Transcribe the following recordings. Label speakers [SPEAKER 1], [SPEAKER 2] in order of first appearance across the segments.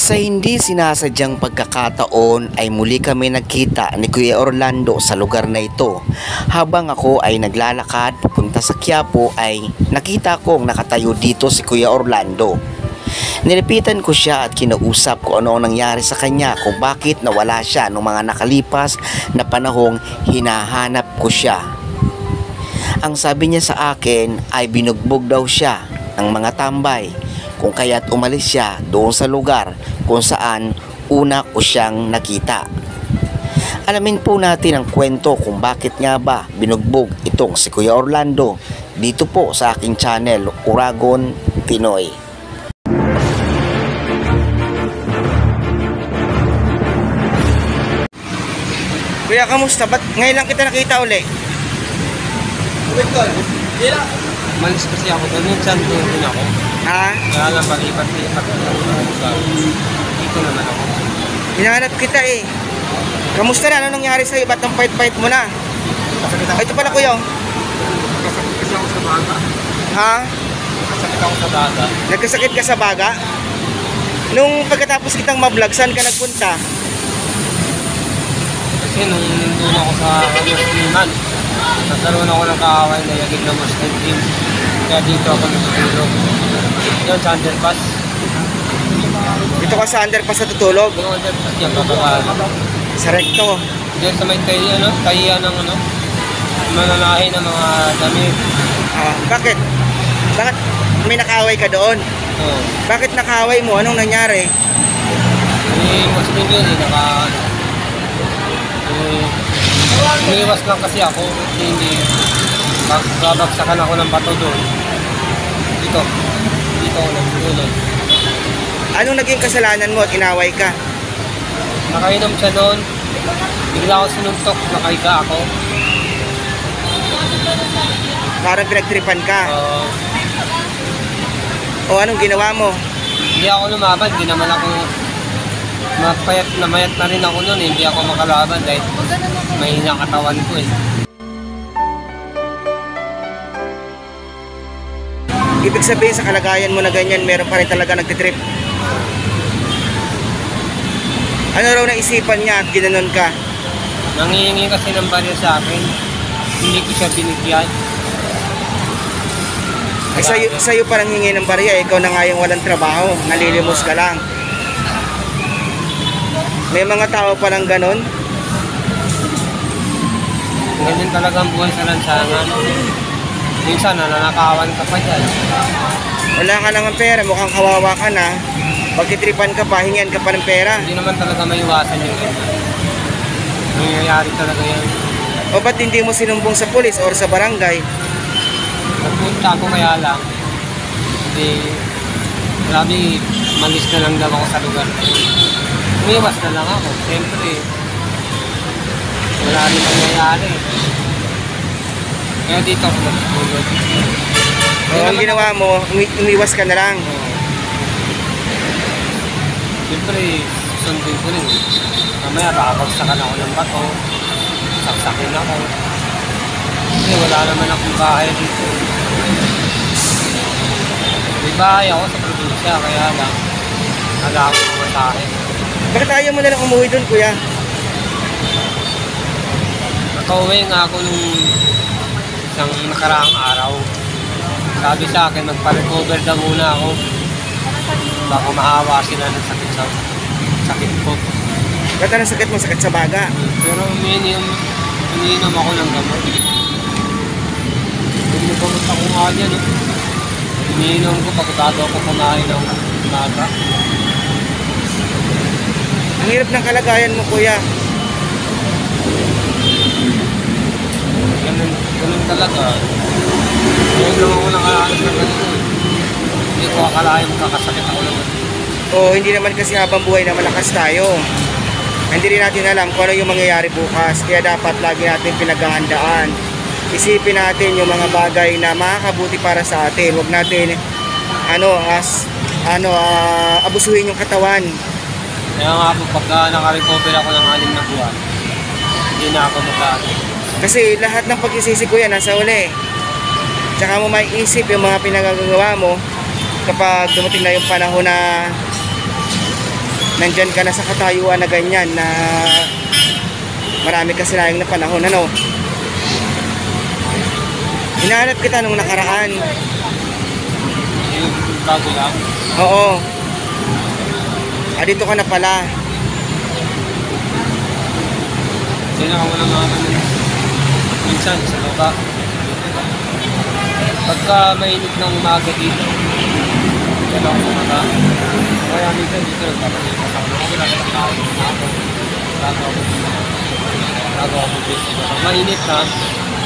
[SPEAKER 1] Sa hindi sinasadyang pagkakataon ay muli kami nagkita ni Kuya Orlando sa lugar na ito. Habang ako ay naglalakad papunta sa Quiapo ay nakita kong nakatayo dito si Kuya Orlando. Nilapitan ko siya at kinausap ko ano ang nangyari sa kanya, kung bakit nawala siya noong mga nakalipas na panahong hinahanap ko siya. Ang sabi niya sa akin ay binugbog daw siya ng mga tambay, kung kaya't umalis siya doon sa lugar kung saan una ko siyang nakita. Alamin po natin ang kwento kung bakit nga ba binugbog itong si Kuya Orlando dito po sa aking channel, Uragon Pinoy. Kuya, kamusta? Ba't ngayon lang kita nakita uli?
[SPEAKER 2] Malis kasi ako doon, minsan doon din ako.
[SPEAKER 1] Ha?
[SPEAKER 2] Kaya lang pag-ipat-ipat dito naman ako.
[SPEAKER 1] Hinahanap kita eh. Kamusta na? Ano nangyari sa'yo? Ba't ang fight-fight mo na? Ito pala kuya.
[SPEAKER 2] Nagkasakit kasi ako sa baga.
[SPEAKER 1] Ha?
[SPEAKER 2] Nagkasakit ako sa baga.
[SPEAKER 1] Nagkasakit ka sa baga? Nung pagkatapos kitang ma-vlog, saan ka nagpunta?
[SPEAKER 2] Kasi nung nandun ako sa Musliman, nagkaroon ako ng kaaway na yagig na Muslim team. Kaya dito ako natutulog. Yun, sa underpass.
[SPEAKER 1] Dito ka sa underpass na tutulog?
[SPEAKER 2] Yung underpass dyan, bababa.
[SPEAKER 1] Sa recto?
[SPEAKER 2] Diyan sa may tahiya ng mananahi ng mga damit.
[SPEAKER 1] Bakit? Bakit may nakaway ka doon?
[SPEAKER 2] Oo.
[SPEAKER 1] Bakit nakaway mo? Anong nangyari?
[SPEAKER 2] Muslim yun umiwas lang kasi ako. Hindi babagsakan ako ng bato doon. Dito ako nagtulog.
[SPEAKER 1] Anong naging kasalanan mo at inaway ka?
[SPEAKER 2] Nakainom siya doon. Bigla ako sinuntok. Nakahiga ako.
[SPEAKER 1] Parang pinagtripan ka? O anong ginawa mo?
[SPEAKER 2] Hindi ako lumaban. Hindi naman ako mayat na rin ako noon. Hindi ako makalaban dahil mahina ang katawan ko eh.
[SPEAKER 1] Ibig sabihin sa kalagayan mo na ganyan, meron pa rin talaga nagtitrip. Ano raw naisipan niya at ginanon ka?
[SPEAKER 2] Nangihingi kasi ng barya sa akin. Hindi ko siya binigyan.
[SPEAKER 1] Ay, sa'yo parang hingi ng barya, ikaw na nga yung walang trabaho, nalilimos ka lang. May mga tao palang ganon?
[SPEAKER 2] Ganyan talaga ang buhay sa lansangan. Minsan nananakawan ka pa dyan.
[SPEAKER 1] Wala ka lang ang pera, mukhang kawawa ka na. Pagtitripan ka pa, hingian ka pa ng pera.
[SPEAKER 2] Hindi naman talaga maiwasan yung ganyan. Nangyayari talaga yan.
[SPEAKER 1] O ba't hindi mo sinumbong sa pulis or sa barangay?
[SPEAKER 2] Nagpunta ako kaya lang. Hindi, grabe, malis na lang daw ako sa lugar. Umiwas na lang ako. Siyempre, wala rin nangyayari. Kaya dito ako nagtulog.
[SPEAKER 1] O ang ginawa mo, umiwas ka na lang.
[SPEAKER 2] Siyempre, sundin ko rin. Mamaya, kakabagsakan ako ng bato. Saksakin ako. Kasi wala naman akong bahay dito. May bahay ako sa probinsya, kaya lang wala akong pamasahe.
[SPEAKER 1] Bakit ayaw mo na lang umuwi doon, kuya?
[SPEAKER 2] Nakauwi nga ako nung isang nakaraang araw. Sabi sa akin, magpa-recover daw muna ako. Baka maawa sila ng sakit ko.
[SPEAKER 1] Ba't anong sakit mo? Sakit sa baga?
[SPEAKER 2] Pero umiinom ako ng gamot. Umiinom ako nga dyan. Umiinom ko pagkatado ako kumain ng umaga.
[SPEAKER 1] Ang hirap ng kalagayan mo, kuya.
[SPEAKER 2] Ganun talaga. Ngayon lang ako nakaalis na ganito. Hindi ko akalain magkakasakit ako naman.
[SPEAKER 1] O hindi naman kasi habang buhay na malakas tayo. Hindi rin natin alam kung ano yung mangyayari bukas. Kaya dapat lagi natin pinaghahandaan. Isipin natin yung mga bagay na makakabuti para sa atin. Huwag natin abusuhin yung katawan.
[SPEAKER 2] Kaya nga po, pagka nakarecover ako ng 6 na buwan, hindi na ako magkano.
[SPEAKER 1] Kasi lahat ng pagsisisi ko yan nasa uli. Tsaka mo maiisip yung mga pinagagawa mo kapag dumating na yung panahon na nandyan ka na sa katayuan na ganyan na marami ka sinayang na panahon, ano? Hinahanap kita nung nakaraan.
[SPEAKER 2] Yung bago lang.
[SPEAKER 1] Oo. Dito ka na pala.
[SPEAKER 2] Diyan ako lang naman minsan sa lupa. Pagka mainit ng umaga dito, diyan ako sa mata. Kaya minsan dito nagpapalipas ako. Ako pinapakakain na ako. Bago ako busy. Pag mainit na,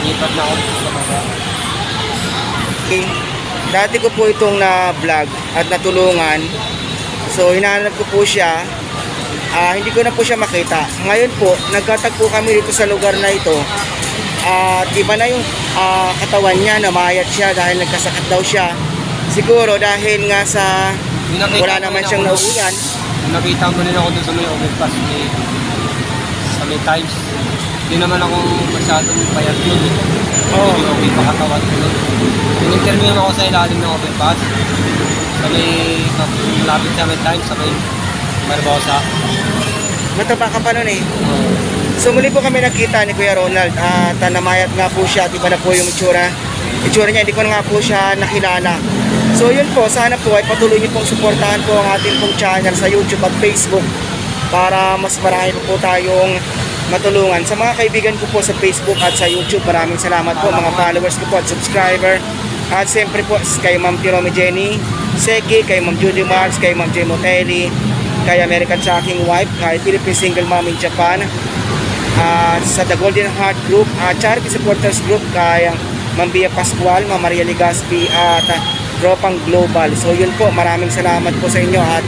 [SPEAKER 2] lipat na ako dito sa mata.
[SPEAKER 1] Okay. Dati ko po itong na-vlog at natulungan. So, hinahanap ko po siya. Hindi ko na po siya makita. Ngayon po, nagkatagpo kami dito sa lugar na ito. At iba na yung katawan niya, namayat siya dahil nagkasakit daw siya. Siguro dahil nga sa wala naman siyang nauulan.
[SPEAKER 2] Nakita mo rin ako doon sa may overpass sa may times. Hindi naman ako masyadong payat yun. Hindi okay pa katawan ko. In-interview ako sa ilalim ng overpass. Sa may malapit sa may times, sa may Marbosa.
[SPEAKER 1] Mataba ka pa nun eh. So muli po kami nakita ni Kuya Ronald at namayat nga po siya at iba na po yung itsura niya, hindi ko na nga po siya nakilala. So yun po, sana po ay patuloy niyo pong suportahan po ang ating pong channel sa YouTube at Facebook para mas marami po tayong matulungan. Sa mga kaibigan ko po sa Facebook at sa YouTube, maraming salamat po mga followers ko po at subscriber. At siyempre po kay Ma'am Tiromi Jenny Seki, kay Ma'am Judy Mars, kay Ma'am J. Motelli, kay American Shocking Wife, kay Philippine Single Mom in Japan, sa The Golden Heart Group, Charity Supporters Group, kay Ma'am Bia Pascual, Ma'am Maria Ligaspi at Tropang Global. So yun po, maraming salamat po sa inyo at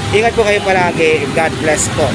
[SPEAKER 1] ingat po kayo palagi. God bless po.